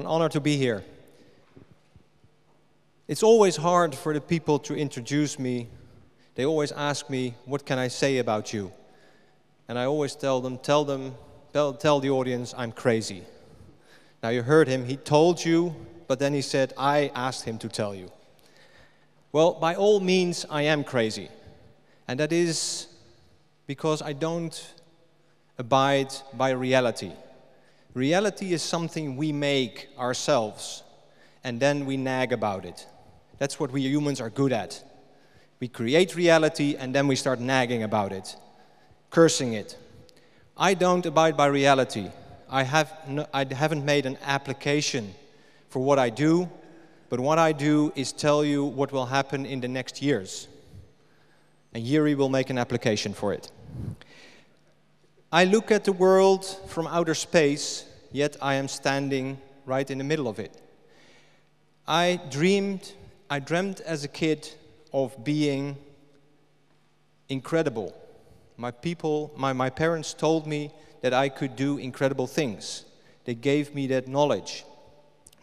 honor to be here. It's always hard for the people to introduce me. They always ask me, what can I say about you? And I always tell the audience, I'm crazy. Now you heard him, he told you, but then he said, I asked him to tell you. Well, by all means, I am crazy. And that is because I don't abide by reality. Reality is something we make ourselves, and then we nag about it. That's what we humans are good at. We create reality, and then we start nagging about it, cursing it. I don't abide by reality. I haven't made an application for what I do, but what I do is tell you what will happen in the next years. And Yuri will make an application for it. I look at the world from outer space, yet I am standing right in the middle of it. I dreamed as a kid of being incredible. My parents told me that I could do incredible things. They gave me that knowledge.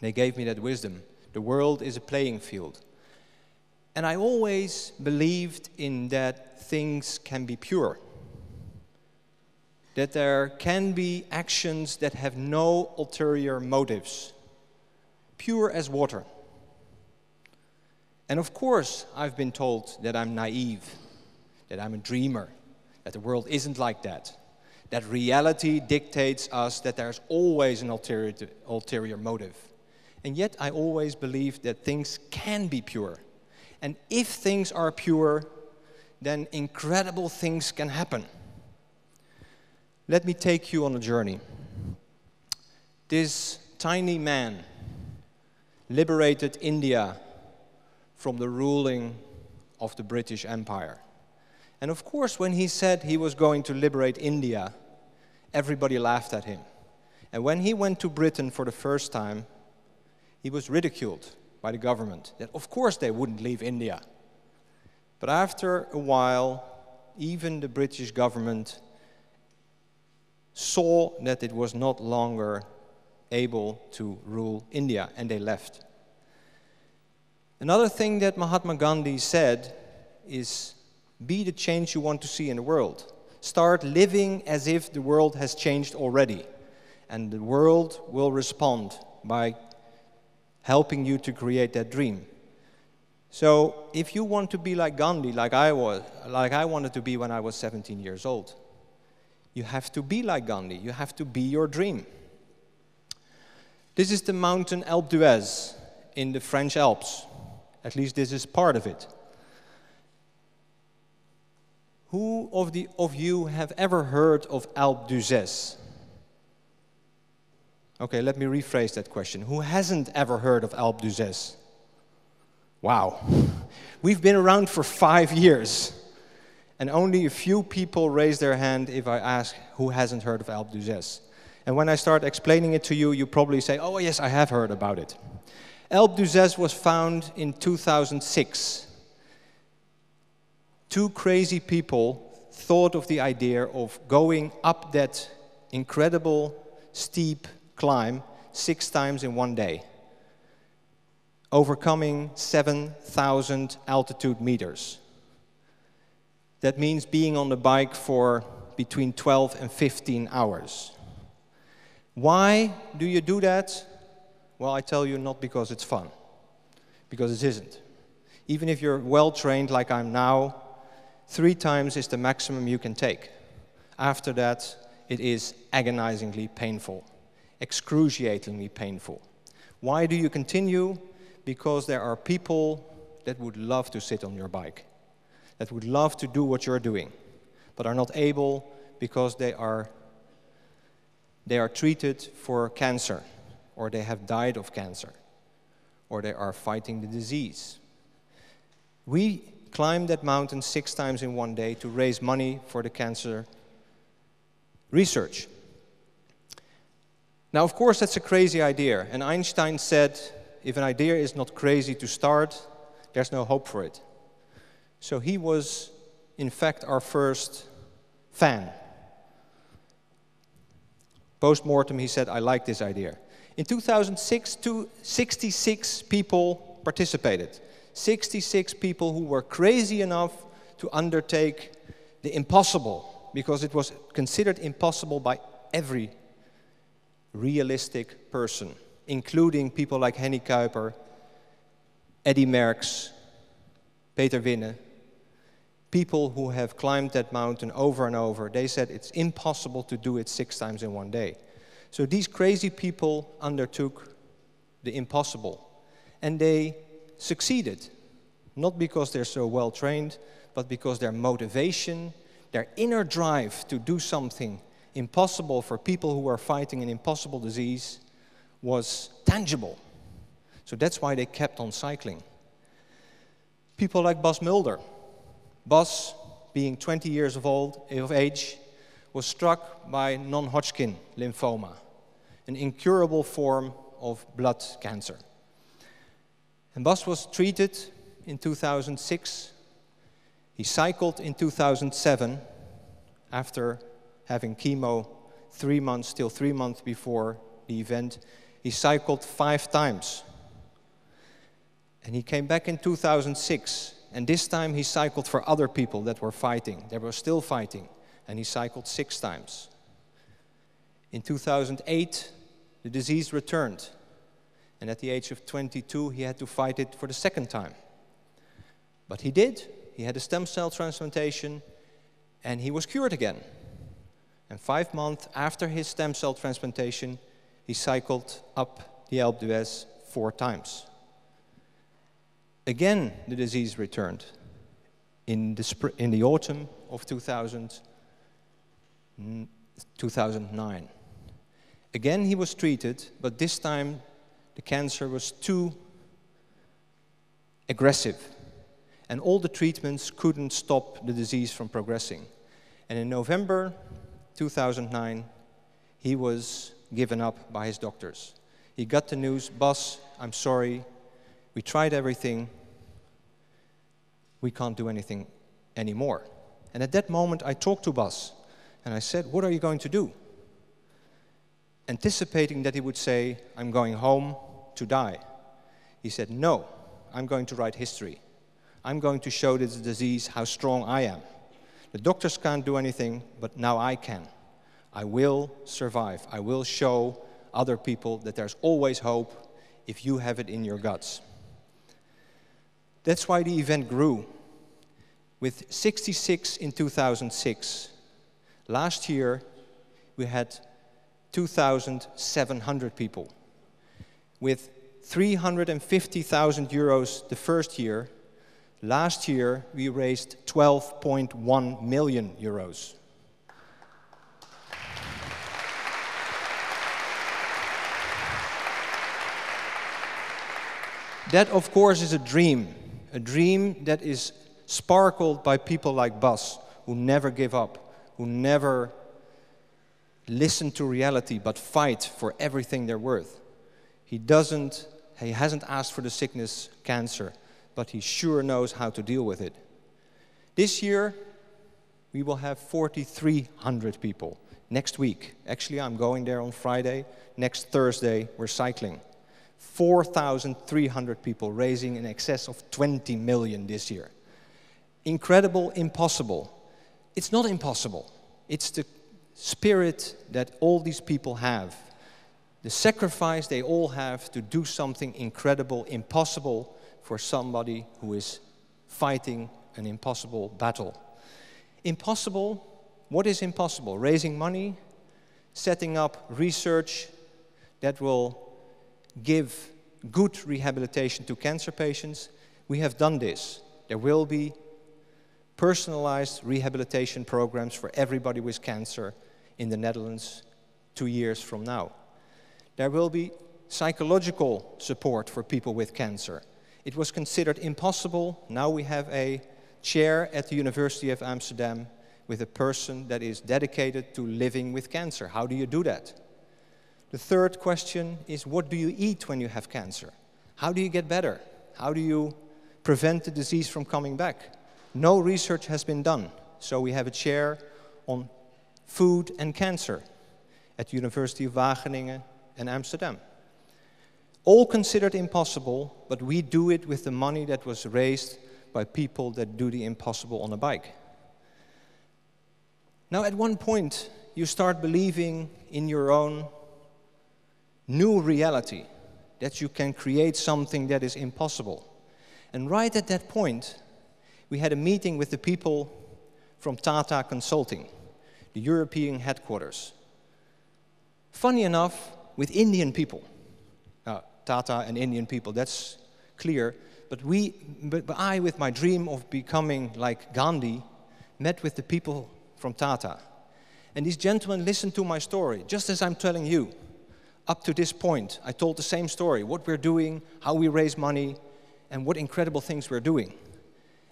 They gave me that wisdom. The world is a playing field. And I always believed in that things can be pure. That there can be actions that have no ulterior motives. Pure as water. And of course, I've been told that I'm naive, that I'm a dreamer, that the world isn't like that. That reality dictates us that there's always an ulterior motive. And yet I always believed that things can be pure. And if things are pure, then incredible things can happen. Let me take you on a journey. This tiny man liberated India from the ruling of the British Empire. And of course, when he said he was going to liberate India, everybody laughed at him. And when he went to Britain for the first time, he was ridiculed by the government, that of course they wouldn't leave India. But after a while, even the British government saw that it was not longer able to rule India, and they left. Another thing that Mahatma Gandhi said is, be the change you want to see in the world. Start living as if the world has changed already, and the world will respond by helping you to create that dream. So if you want to be like Gandhi, like I wanted to be when I was 17 years old, you have to be like Gandhi. You have to be your dream. This is the mountain Alpe d'Huez in the French Alps. At least this is part of it. Who of you have ever heard of Alpe d'Huez? Okay, let me rephrase that question. Who hasn't ever heard of Alpe d'Huez? Wow. We've been around for 5 years. And only a few people raise their hand if I ask who hasn't heard of Alpe d'Huez. And when I start explaining it to you, you probably say, oh yes, I have heard about it. Alpe d'Huez was found in 2006. Two crazy people thought of the idea of going up that incredible steep climb 6 times in one day, overcoming 7,000 altitude meters. That means being on the bike for between 12 and 15 hours. Why do you do that? Well, I tell you, not because it's fun, because it isn't. Even if you're well trained like I'm now, 3 times is the maximum you can take. After that, it is agonizingly painful, excruciatingly painful. Why do you continue? Because there are people that would love to sit on your bike, that would love to do what you're doing, but are not able because they are treated for cancer, or they have died of cancer, or they are fighting the disease. We climbed that mountain 6 times in one day to raise money for the cancer research. Now, of course, that's a crazy idea. And Einstein said, if an idea is not crazy to start, there's no hope for it. So he was, in fact, our first fan. Post-mortem, he said, I like this idea. In 2006, 66 people participated. 66 people who were crazy enough to undertake the impossible, because it was considered impossible by every realistic person, including people like Henny Kuiper, Eddy Merckx, Peter Winne, people who have climbed that mountain over and over. They said it's impossible to do it 6 times in one day. So these crazy people undertook the impossible, and they succeeded. Not because they're so well trained, but because their motivation, their inner drive to do something impossible for people who are fighting an impossible disease was tangible. So that's why they kept on cycling. People like Bas Mulder. Bas, being 20 years of age, was struck by non-Hodgkin lymphoma, an incurable form of blood cancer. And Bas was treated in 2006. He cycled in 2007 after having chemo 3 months, till 3 months before the event. He cycled 5 times. And he came back in 2006, and this time he cycled for other people that were fighting. They were still fighting, and he cycled 6 times. In 2008, the disease returned, and at the age of 22, he had to fight it for the 2nd time. But he did. He had a stem cell transplantation, and he was cured again. And 5 months after his stem cell transplantation, he cycled up the Alpe d'Huez 4 times. Again, the disease returned in the autumn of 2009. Again, he was treated, but this time the cancer was too aggressive, and all the treatments couldn't stop the disease from progressing. And in November 2009, he was given up by his doctors. He got the news, "Bas, I'm sorry, we tried everything, we can't do anything anymore." And at that moment, I talked to Bas, and I said, "What are you going to do?" Anticipating that he would say, "I'm going home to die." He said, "No, I'm going to write history. I'm going to show this disease how strong I am. The doctors can't do anything, but now I can. I will survive. I will show other people that there's always hope if you have it in your guts." That's why the event grew. With 66 in 2006, last year we had 2,700 people. With 350,000 euros the first year, last year we raised 12.1 million euros. That, of course, is a dream that is sparkled by people like Bas, who never give up, who never listen to reality, but fight for everything they're worth. He hasn't asked for the sickness, cancer, but he sure knows how to deal with it. This year, we will have 4,300 people next week. Actually, I'm going there on Friday. Next Thursday, we're cycling. 4,300 people, raising in excess of 20 million this year. Incredible, impossible. It's not impossible. It's the spirit that all these people have. The sacrifice they all have to do something incredible, impossible for somebody who is fighting an impossible battle. Impossible? What is impossible? Raising money, setting up research that will give good rehabilitation to cancer patients. We have done this. There will be personalized rehabilitation programs for everybody with cancer in the Netherlands 2 years from now. There will be psychological support for people with cancer. It was considered impossible. Now we have a chair at the University of Amsterdam with a person that is dedicated to living with cancer. How do you do that? The third question is, what do you eat when you have cancer? How do you get better? How do you prevent the disease from coming back? No research has been done, so we have a chair on food and cancer at the University of Wageningen and Amsterdam. All considered impossible, but we do it with the money that was raised by people that do the impossible on a bike. Now, at one point, you start believing in your own new reality, that you can create something that is impossible. And right at that point, we had a meeting with the people from Tata Consulting, the European headquarters. Funny enough, with Indian people. Tata and Indian people, that's clear. But I, with my dream of becoming like Gandhi, met with the people from Tata. And these gentlemen listened to my story, just as I'm telling you. Up to this point, I told the same story, what we're doing, how we raise money, and what incredible things we're doing.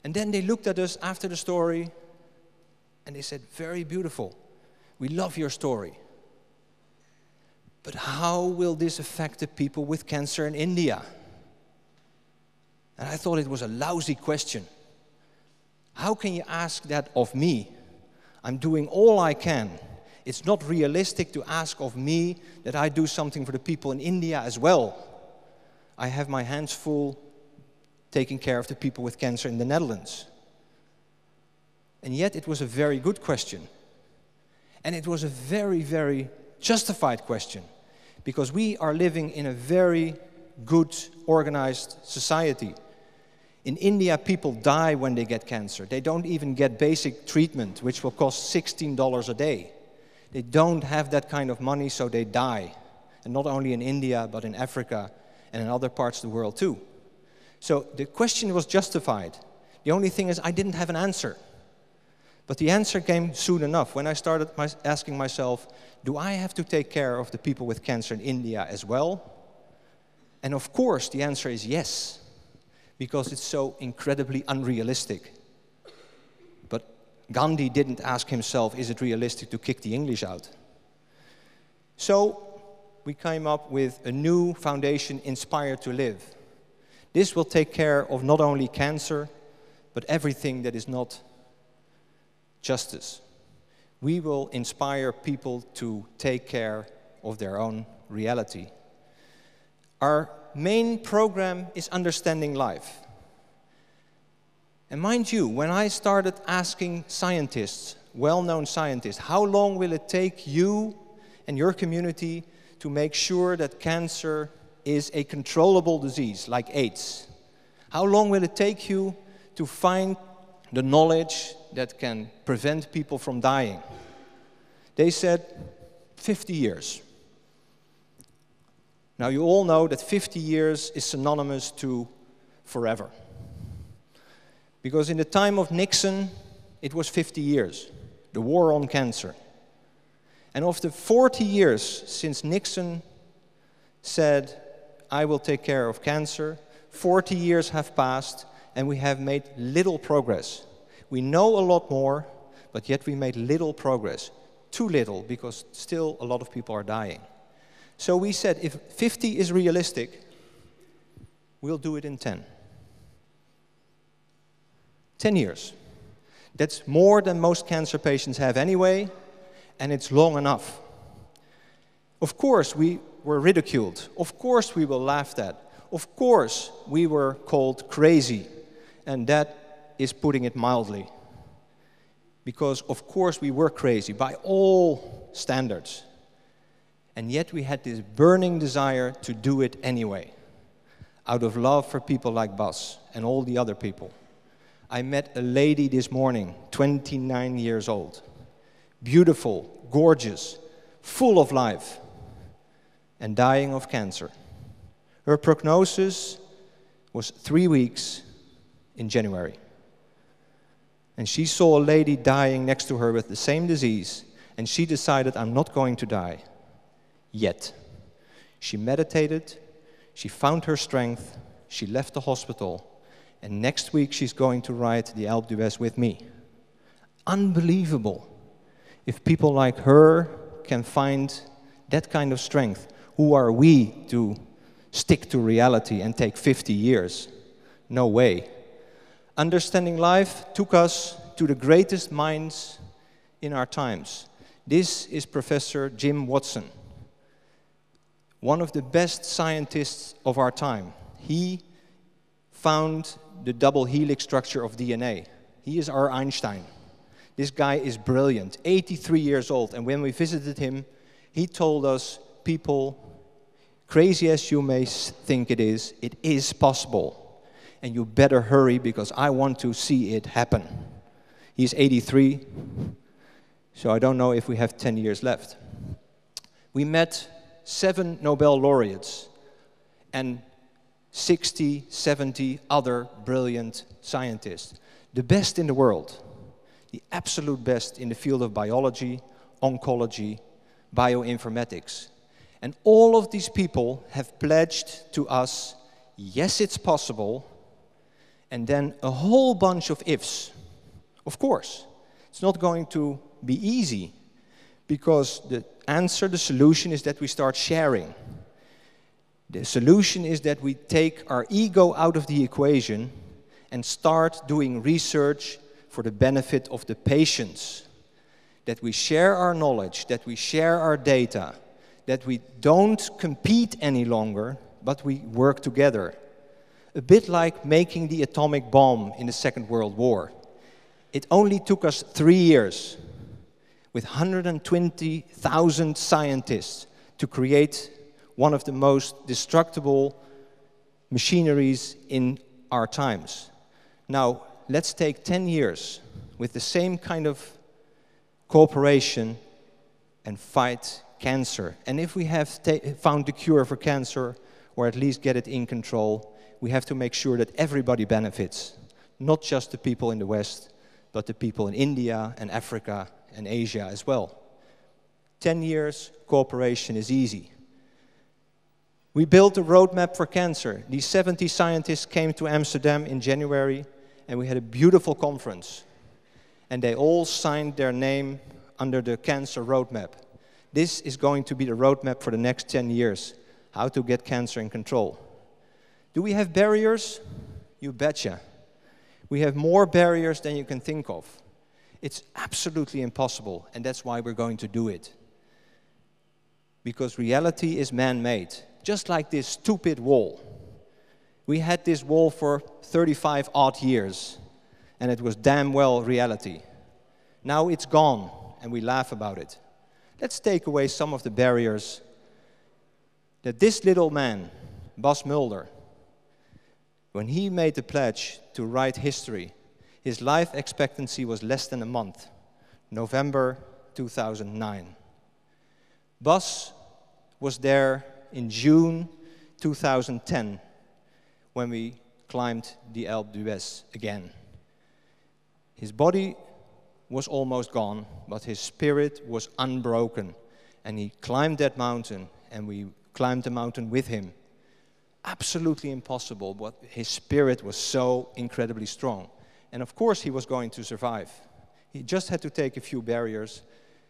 And then they looked at us after the story, and they said, very beautiful. We love your story. But how will this affect the people with cancer in India? And I thought it was a lousy question. How can you ask that of me? I'm doing all I can. It's not realistic to ask of me that I do something for the people in India as well. I have my hands full taking care of the people with cancer in the Netherlands. And yet it was a very good question. And it was a very, very justified question, because we are living in a very good, organized society. In India, people die when they get cancer. They don't even get basic treatment, which will cost $16 a day. They don't have that kind of money, so they die. And not only in India, but in Africa and in other parts of the world too. So the question was justified. The only thing is I didn't have an answer. But the answer came soon enough when I started asking myself, do I have to take care of the people with cancer in India as well? And of course, the answer is yes, because it's so incredibly unrealistic. But Gandhi didn't ask himself, is it realistic to kick the English out? So we came up with a new foundation, Inspire to Live. This will take care of not only cancer, but everything that is not justice. We will inspire people to take care of their own reality. Our main program is Understanding Life. And mind you, when I started asking scientists, well-known scientists, how long will it take you and your community to make sure that cancer is a controllable disease like AIDS? How long will it take you to find the knowledge that can prevent people from dying? They said 50 years. Now you all know that 50 years is synonymous to forever. Because in the time of Nixon, it was 50 years, the war on cancer. And of the 40 years since Nixon said, I will take care of cancer, 40 years have passed and we have made little progress. We know a lot more, but yet we made little progress. Too little, because still a lot of people are dying. So we said, if 50 is realistic, we'll do it in 10. 10 years. That's more than most cancer patients have anyway, and it's long enough. Of course, we were ridiculed. Of course, we were laughed at. Of course, we were called crazy, and that is putting it mildly. Because, of course, we were crazy by all standards. And yet we had this burning desire to do it anyway, out of love for people like Bas and all the other people. I met a lady this morning, 29 years old. Beautiful, gorgeous, full of life, and dying of cancer. Her prognosis was 3 weeks in January. And she saw a lady dying next to her with the same disease, and she decided, I'm not going to die yet. She meditated, she found her strength, she left the hospital, and next week she's going to ride the Alpe d'Huez with me. Unbelievable. If people like her can find that kind of strength, who are we to stick to reality and take 50 years? No way. Understanding Life took us to the greatest minds in our times. This is Professor Jim Watson. one of the best scientists of our time. He found the double helix structure of DNA. He is our Einstein. This guy is brilliant, 83 years old, and when we visited him, he told us, people, crazy as you may think it is possible. And you better hurry because I want to see it happen. He's 83, so I don't know if we have 10 years left. We met 7 Nobel laureates and 60, 70 other brilliant scientists. The best in the world. The absolute best in the field of biology, oncology, bioinformatics. And all of these people have pledged to us, yes, it's possible, and then a whole bunch of ifs. Of course, it's not going to be easy, because the answer, the solution is that we start sharing. The solution is that we take our ego out of the equation and start doing research for the benefit of the patients. That we share our knowledge, that we share our data, that we don't compete any longer, but we work together. A bit like making the atomic bomb in the Second World War. It only took us 3 years, with 120,000 scientists, to create one of the most destructible machineries in our times. Now, let's take 10 years with the same kind of cooperation and fight cancer. And if we have found the cure for cancer, or at least get it in control, we have to make sure that everybody benefits. Not just the people in the West, but the people in India and Africa and Asia as well. 10 years, cooperation is easy. We built a roadmap for cancer. These 70 scientists came to Amsterdam in January, and we had a beautiful conference. And they all signed their name under the cancer roadmap. This is going to be the roadmap for the next 10 years, how to get cancer in control. Do we have barriers? You betcha. We have more barriers than you can think of. It's absolutely impossible, and that's why we're going to do it. Because reality is man-made, just like this stupid wall. We had this wall for 35 odd years, and it was damn well reality. Now it's gone, and we laugh about it. Let's take away some of the barriers that this little man, Bas Mulder, when he made the pledge to write history, his life expectancy was less than a month, November 2009. Bas was there in June 2010 when we climbed the Alpe d'Huez again. His body was almost gone, but his spirit was unbroken. And he climbed that mountain, and we climbed the mountain with him. Absolutely impossible, but his spirit was so incredibly strong. And of course he was going to survive. He just had to take a few barriers.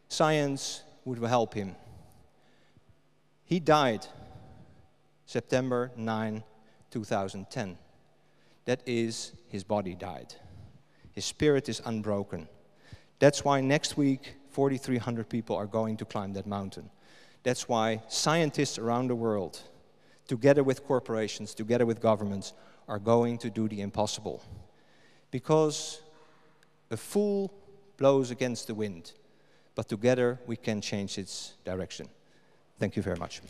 Science would help him. He died September 9, 2010. That is, his body died. His spirit is unbroken. That's why next week 4,300 people are going to climb that mountain. That's why scientists around the world, together with corporations, together with governments, are going to do the impossible. Because a fool blows against the wind, but together we can change its direction. Thank you very much.